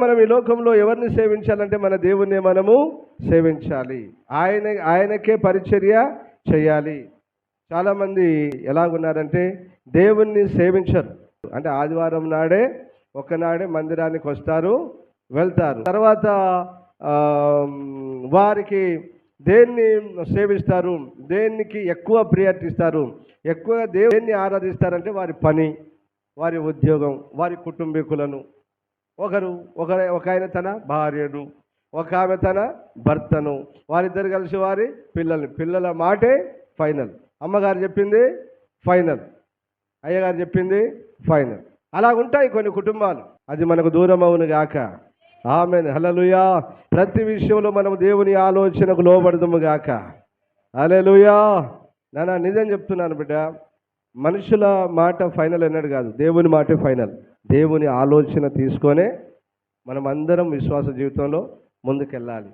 మనం ఈ లోకంలో ఎవరిని సేవించాలంటే మన దేవుణ్ణి మనము సేవించాలి. ఆయనకే పరిచర్య చేయాలి. చాలామంది ఎలాగున్నారంటే దేవుణ్ణి సేవించరు. అంటే ఆదివారం నాడే ఒకనాడే మందిరానికి వస్తారు, వెళ్తారు. తర్వాత వారికి దేన్ని సేవిస్తారు, దేనికి ఎక్కువ ప్రియారిటీ ఇస్తారు, ఎక్కువగా దేన్ని ఆరాధిస్తారంటే వారి పని, వారి ఉద్యోగం, వారి కుటుంబీకులను. ఒక ఆయన తన భార్యను, ఒక ఆమె తన భర్తను, వారిద్దరు కలిసి వారి పిల్లల మాటే ఫైనల్. అమ్మగారు చెప్పింది ఫైనల్, అయ్యగారు చెప్పింది ఫైనల్. అలాగుంటాయి కొన్ని కుటుంబాలు. అది మనకు దూరం అవును గాక. ఆమేన్, హల్లెలూయా. ప్రతి విషయంలో మనం దేవుని ఆలోచనకు లోబడదుము గాక. హల్లెలూయా. నాన్న నిజం చెప్తున్నాను బిడ్డ, మనుషుల మాట ఫైనల్ అన్నాడు కాదు, దేవుని మాటే ఫైనల్. దేవుని ఆలోచన తీసుకొనే మనం అందరం విశ్వాస జీవితంలో ముందుకెళ్ళాలి.